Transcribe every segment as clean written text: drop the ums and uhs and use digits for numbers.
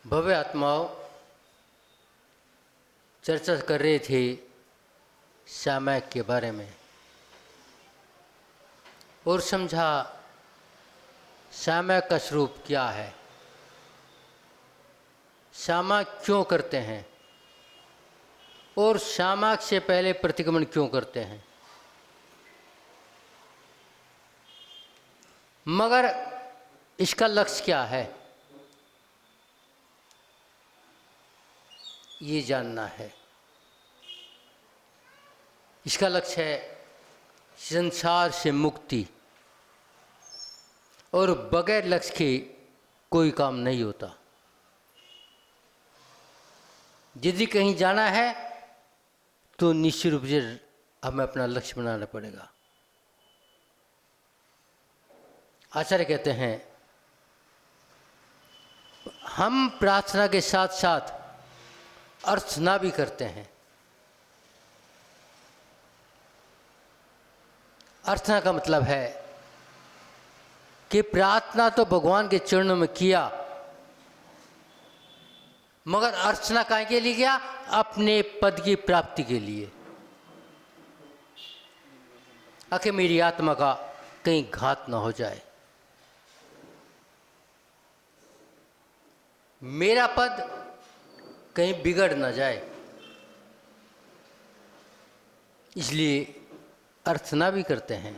भव्य आत्माओं चर्चा कर रहे थे सामायिक के बारे में और समझा सामायिक का स्वरूप क्या है, सामायिक क्यों करते हैं और सामायिक से पहले प्रतिगमन क्यों करते हैं। मगर इसका लक्ष्य क्या है ये जानना है। इसका लक्ष्य है संसार से मुक्ति, और बगैर लक्ष्य के कोई काम नहीं होता। यदि कहीं जाना है तो निश्चित रूप से हमें अपना लक्ष्य बनाना पड़ेगा। आचार्य कहते हैं हम प्रार्थना के साथ साथ अर्चना भी करते हैं। अर्चना का मतलब है कि प्रार्थना तो भगवान के चरणों में किया, मगर अर्चना काहे के लिए किया? अपने पद की प्राप्ति के लिए। आखिर मेरी आत्मा का कहीं घात ना हो जाए, मेरा पद कहीं बिगड़ ना जाए, इसलिए अर्चना भी करते हैं।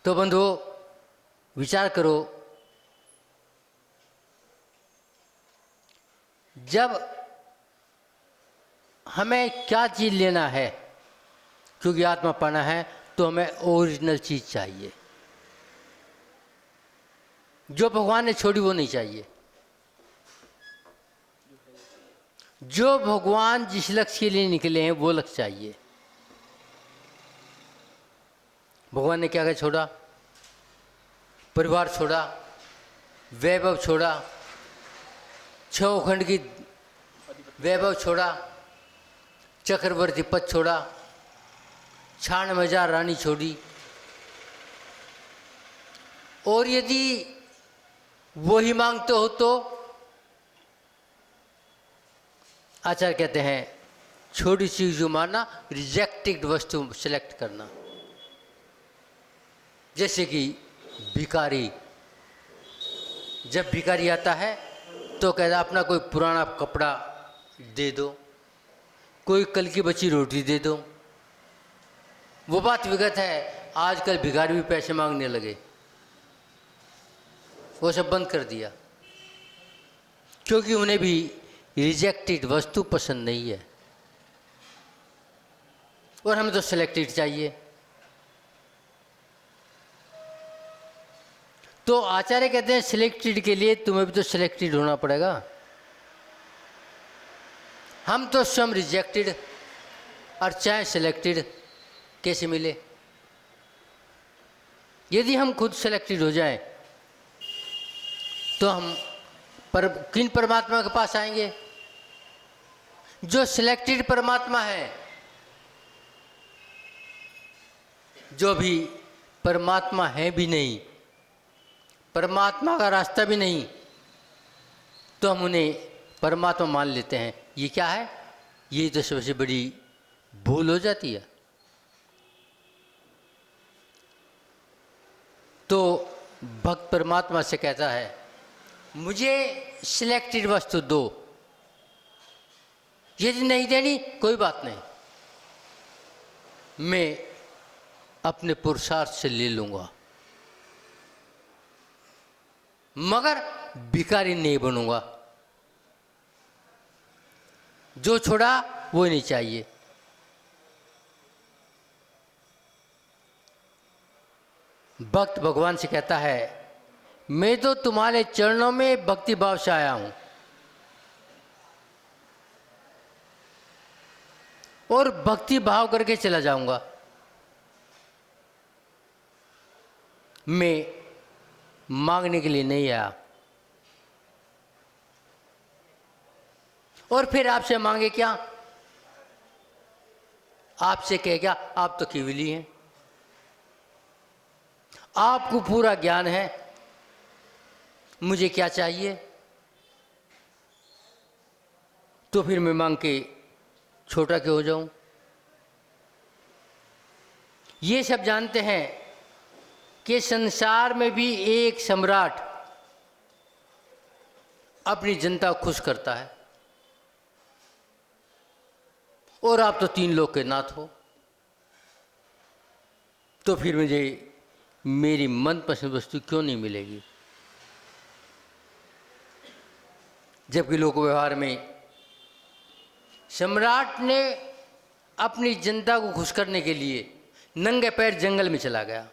तो बंधुओं, विचार करो, जब हमें क्या चीज़ लेना है, क्योंकि आत्मा पाना है तो हमें ओरिजिनल चीज़ चाहिए। जो भगवान ने छोड़ी वो नहीं चाहिए। जो भगवान जिस लक्ष्य के लिए निकले हैं वो लक्ष्य चाहिए। भगवान ने क्या क्या छोड़ा? परिवार छोड़ा, वैभव छोड़ा, 6 खंड की वैभव छोड़ा, चक्रवर्ती पद छोड़ा, 96,000 रानी छोड़ी। और यदि वही मांगते हो तो आचार्य कहते हैं छोटी चीज जो मानना, रिजेक्टेड वस्तु सिलेक्ट करना। जैसे कि भिखारी, जब भिखारी आता है तो कहता अपना कोई पुराना कपड़ा दे दो, कोई कल की बची रोटी दे दो। वो बात विगत है, आजकल भिखारी भी पैसे मांगने लगे, वो सब बंद कर दिया, क्योंकि उन्हें भी रिजेक्टेड वस्तु पसंद नहीं है और हमें तो सिलेक्टेड चाहिए। तो आचार्य कहते हैं सिलेक्टेड के लिए तुम्हें भी तो सिलेक्टेड होना पड़ेगा। हम तो स्वयं रिजेक्टेड और चाहे सिलेक्टेड कैसे मिले? यदि हम खुद सिलेक्टेड हो जाएं तो हम किन परमात्मा के पास आएंगे? जो सिलेक्टेड परमात्मा है, जो भी परमात्मा है भी नहीं, परमात्मा का रास्ता भी नहीं, तो हम उन्हें परमात्मा मान लेते हैं। ये क्या है? ये तो सबसे बड़ी भूल हो जाती है। तो भक्त परमात्मा से कहता है मुझे सिलेक्टेड वस्तु दो, यदि नहीं देनी कोई बात नहीं, मैं अपने पुरुषार्थ से ले लूंगा, मगर भिखारी नहीं बनूंगा। जो छोड़ा वो नहीं चाहिए। भक्त भगवान से कहता है मैं तो तुम्हारे चरणों में भक्ति भाव से आया हूं और भक्ति भाव करके चला जाऊंगा। मैं मांगने के लिए नहीं आया। और फिर आपसे मांगे क्या? आपसे कहे क्या? आप तो केवली हैं, आपको पूरा ज्ञान है, मुझे क्या चाहिए, तो फिर मैं मांग के छोटा क्यों हो जाऊं। ये सब जानते हैं कि संसार में भी एक सम्राट अपनी जनता को खुश करता है, और आप तो 3 लोग के नाथ हो, तो फिर मुझे मेरी मनपसंद वस्तु क्यों नहीं मिलेगी। जबकि लोक व्यवहार में सम्राट ने अपनी जनता को खुश करने के लिए नंगे पैर जंगल में चला गया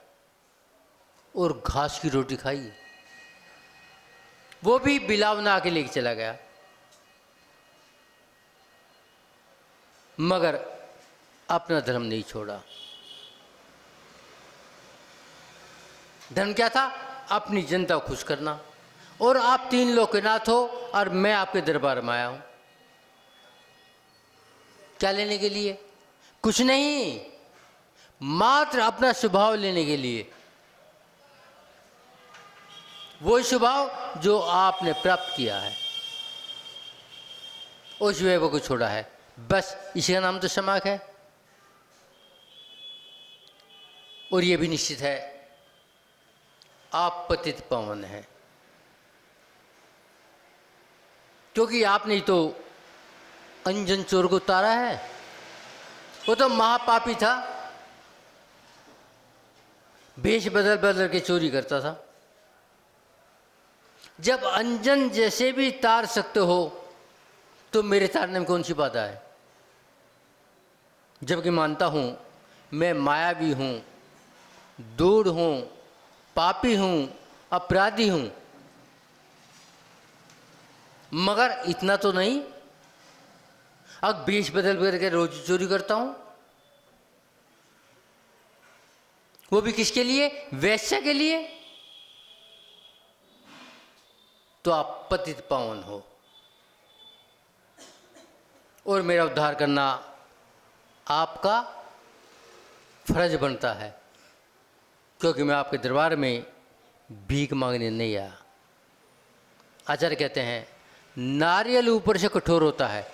और घास की रोटी खाई, वो भी बिलावना के लेके चला गया। मगर अपना धर्म नहीं छोड़ा। धर्म क्या था? अपनी जनता को खुश करना। और आप 3 लोग के नाथ हो और मैं आपके दरबार में आया हूं, क्या लेने के लिए? कुछ नहीं, मात्र अपना स्वभाव लेने के लिए। वो स्वभाव जो आपने प्राप्त किया है, उस वैभव को छोड़ा है, बस इसी का नाम तो समाक है। और ये भी निश्चित है, आप पतित पावन हैं, क्योंकि आपने तो अंजन चोर को उतारा है। वो तो महापापी था, भेष बदल बदल के चोरी करता था। जब अंजन जैसे भी तार सकते हो तो मेरे तारने में कौन सी बाधा है? जबकि मानता हूं मैं मायावी हूं, दूर हूं, पापी हूं, अपराधी हूं, मगर इतना तो नहीं अब भेष बदल बदल के रोज चोरी करता हूं। वो भी किसके लिए? वैश्य के लिए। तो आप पतित पावन हो और मेरा उद्धार करना आपका फर्ज बनता है, क्योंकि मैं आपके दरबार में भीख मांगने नहीं आया। आचार्य कहते हैं नारियल ऊपर से कठोर होता है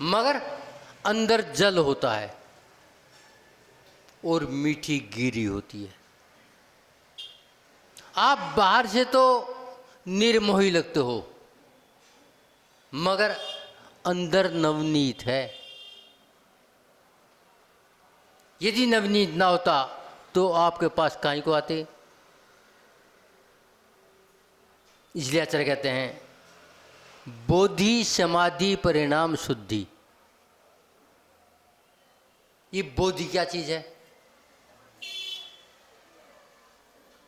मगर अंदर जल होता है और मीठी गिरी होती है। आप बाहर से तो निर्मोही लगते हो मगर अंदर नवनीत है। यदि नवनीत ना होता तो आपके पास काहे को आते? इसलिए आचार्य कहते हैं बोधि समाधि परिणाम शुद्धि। ये बोधि क्या चीज है?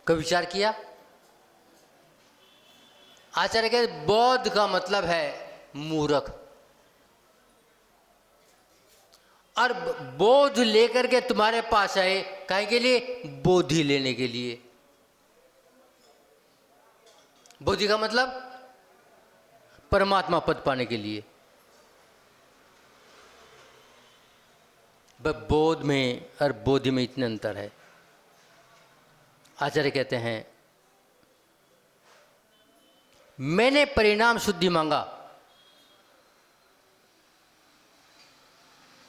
कभी विचार किया? आचार्य कहते बौद्ध का मतलब है मूर्ख, और बोध लेकर के तुम्हारे पास आए काहे के लिए? बोधि लेने के लिए। बोधि का मतलब परमात्मा पद पाने के लिए। बोध में और बोधि में इतने अंतर है। आचार्य कहते हैं मैंने परिणाम शुद्धि मांगा,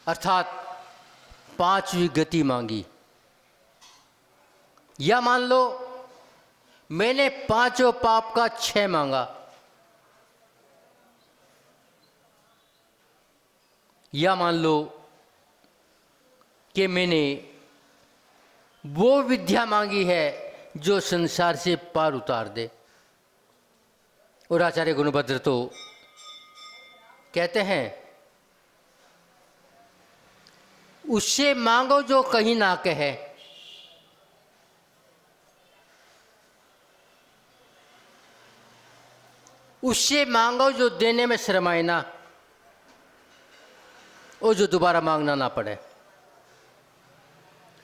अर्थात 5वीं गति मांगी। या मान लो मैंने 5 पाप का क्षय मांगा, या मान लो कि मैंने वो विद्या मांगी है जो संसार से पार उतार दे। और आचार्य गुणभद्र तो कहते हैं उससे मांगो जो कहीं ना कहे, उससे मांगो जो देने में शर्माए ना, और जो दोबारा मांगना ना पड़े।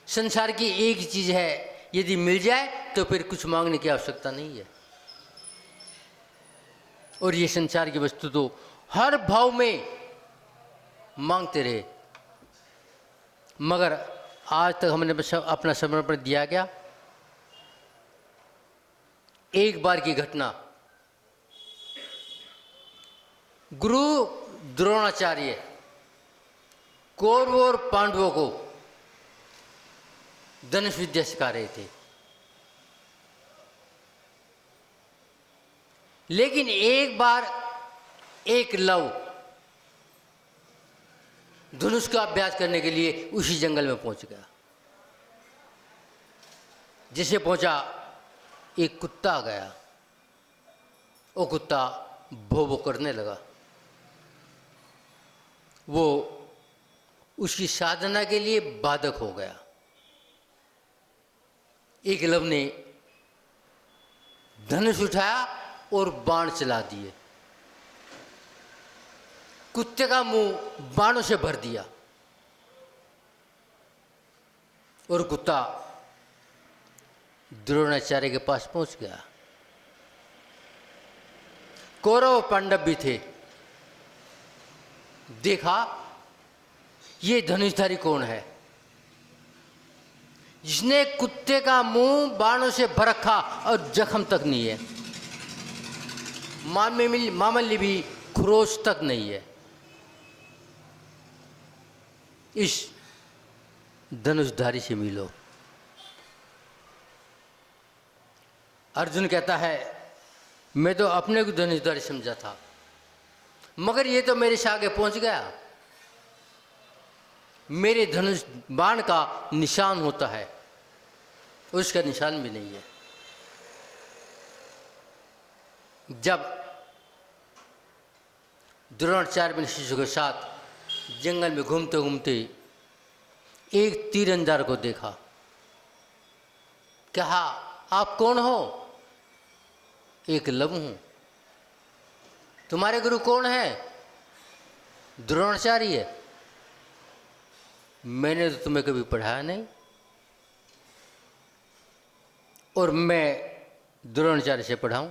संसार की एक ही चीज है, यदि मिल जाए तो फिर कुछ मांगने की आवश्यकता नहीं है। और ये संसार की वस्तु तो हर भाव में मांगते रहे, मगर आज तक हमने अपना समर्पण दिया गया। एक बार की घटना, गुरु द्रोणाचार्य कौरवों और पांडवों को धनुष विद्या सिखा रहे थे, लेकिन एक बार एक लव धनुष का अभ्यास करने के लिए उसी जंगल में पहुंच गया। जैसे पहुंचा, एक कुत्ता आ गया। वो कुत्ता भौ भौ करने लगा। वो उसकी साधना के लिए बाधक हो गया। एक लव ने धनुष उठाया और बाण चला दिए। कुत्ते का मुंह बाणों से भर दिया और कुत्ता द्रोणाचार्य के पास पहुंच गया। कौरव पांडव भी थे। देखा, ये धनुषधारी कौन है जिसने कुत्ते का मुंह बाणों से भर रखा और जख्म तक नहीं है, मामूली भी खरोच तक नहीं है। इस धनुषधारी से मिलो। अर्जुन कहता है, मैं तो अपने को धनुषधारी समझा था, मगर ये तो मेरे से आगे पहुंच गया। मेरे धनुष बाण का निशान होता है, उसका निशान भी नहीं है। जब द्रोणाचार्य अपने शिष्यों के साथ जंगल में घूमते घूमते एक तीरंदाज को देखा। कहा, आप कौन हो? एक लव हूं। तुम्हारे गुरु कौन है? द्रोणाचार्य। मैंने तो तुम्हें कभी पढ़ाया नहीं और मैं द्रोणाचार्य से पढ़ाऊं।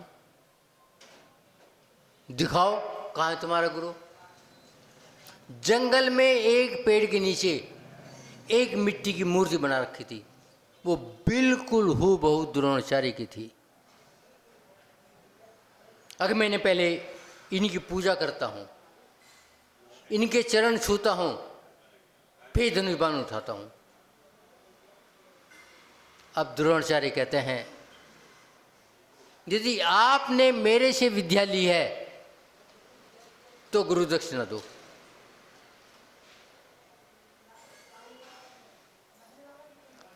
दिखाओ कहाँ है तुम्हारा गुरु। जंगल में एक पेड़ के नीचे एक मिट्टी की मूर्ति बना रखी थी। वो बिल्कुल हूबहू द्रोणाचार्य की थी। अगर मैंने पहले इनकी पूजा करता हूँ, इनके चरण छूता हूँ, फिर धनुष बाण उठाता हूँ। अब द्रोणाचार्य कहते हैं, यदि आपने मेरे से विद्या ली है तो गुरु दक्षिणा दो।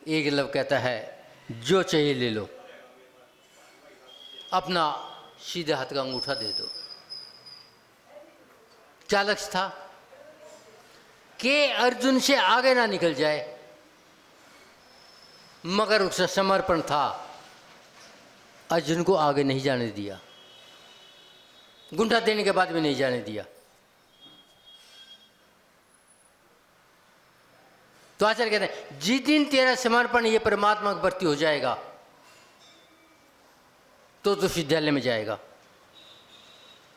एक लव कहता है, जो चाहिए ले लो, अपना सीधे हाथ का अंगूठा दे दो। क्या लक्ष्य था? कि अर्जुन से आगे ना निकल जाए, मगर उसका समर्पण था, अर्जुन को आगे नहीं जाने दिया। गुंडा देने के बाद भी नहीं जाने दिया। तो आचार्य कहते हैं, जिस दिन तेरा समर्पण ये परमात्मा की भक्ति हो जाएगा तो विद्यालय में जाएगा।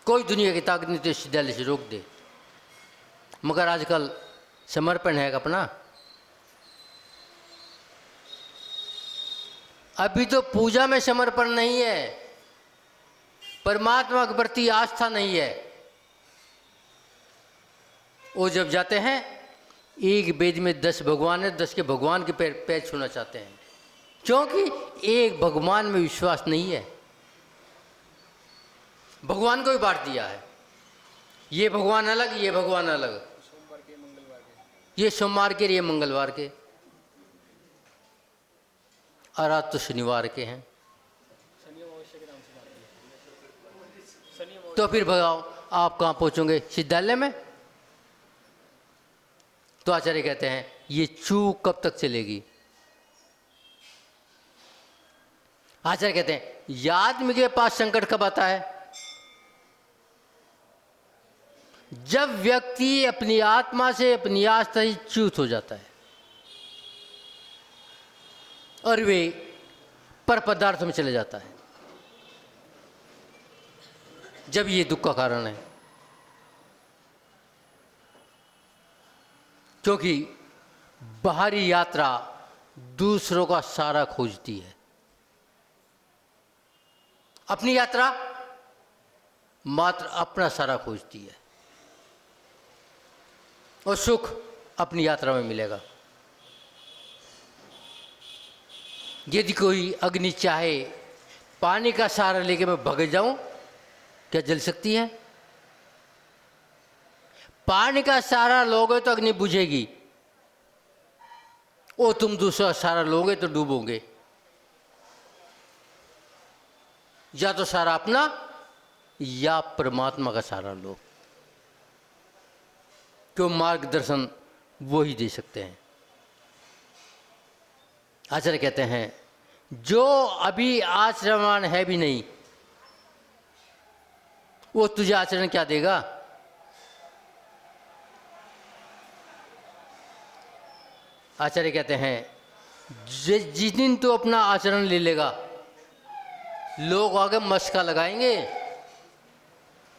कोई दुनिया की ताकत नहीं तो विद्यालय से रोक दे। मगर आजकल समर्पण है अपना। अभी तो पूजा में समर्पण नहीं है, परमात्मा के प्रति आस्था नहीं है। वो जब जाते हैं, एक वेद में 10 भगवान है, 10 के भगवान के पैर छूना चाहते हैं, क्योंकि एक भगवान में विश्वास नहीं है। भगवान को ही बांट दिया है, ये भगवान अलग, ये भगवान अलग, ये सोमवार के, ये मंगलवार के, और आज तो शनिवार के हैं। तो फिर भगाओ, आप कहाँ पहुँचोगे? विद्यालय में। तो आचार्य कहते हैं, ये चूक कब तक चलेगी? आचार्य कहते हैं, ये आदमी के पास संकट कब आता है? जब व्यक्ति अपनी आत्मा से, अपनी आस्था से च्युत हो जाता है और वे पर पदार्थ में चले जाता है, जब ये दुख का कारण है। क्योंकि बाहरी यात्रा दूसरों का सहारा खोजती है, अपनी यात्रा मात्र अपना सारा खोजती है और सुख अपनी यात्रा में मिलेगा। यदि कोई अग्नि चाहे पानी का सहारा लेके मैं भग जाऊं, क्या जल सकती है? पानी का सहारा लोगे तो अग्नि बुझेगी, और तुम दूसरा सहारा लोगे तो डूबोगे। या तो सहारा अपना या परमात्मा का सहारा लो, क्यों मार्गदर्शन वो ही दे सकते हैं। आचार्य कहते हैं जो अभी आचरणवान है भी नहीं, वो तुझे आचरण क्या देगा? आचार्य कहते हैं जिस दिन तू अपना आचरण ले लेगा, लोग आगे मस्का लगाएंगे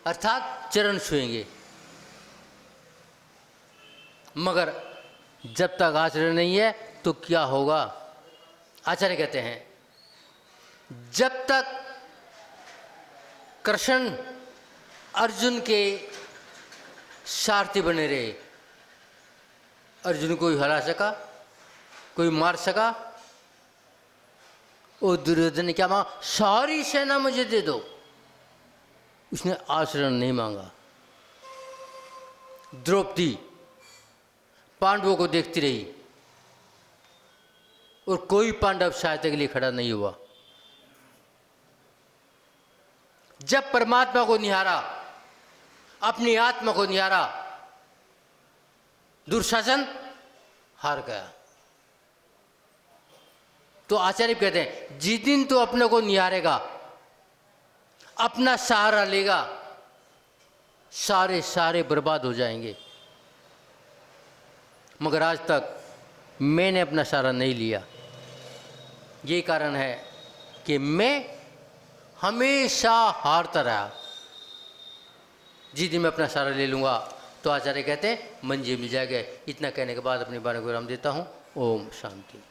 अर्थात चरण छुएंगे, मगर जब तक आचरण नहीं है तो क्या होगा? आचार्य कहते हैं जब तक कृष्ण अर्जुन के सारथी बने रहे, अर्जुन को कोई हरा सका, कोई मार सका? और दुर्योधन ने क्या मांगा? सारी सेना मुझे दे दो। उसने आचरण नहीं मांगा। द्रौपदी पांडवों को देखती रही और कोई पांडव सहायता के लिए खड़ा नहीं हुआ। जब परमात्मा को निहारा, अपनी आत्मा को निहारा, दुशासन हार गया। तो आचार्य कहते हैं जिस दिन तो अपने को निहारेगा, अपना सहारा लेगा, सारे बर्बाद हो जाएंगे। मगर आज तक मैंने अपना सहारा नहीं लिया। यही कारण है कि मैं हमेशा हारता रहा। जिस दिन मैं अपना सहारा ले लूँगा तो आचार्य कहते हैं मंजिल मिल जाएगा। इतना कहने के बाद अपनी बाणी को विराम देता हूँ। ओम शांति।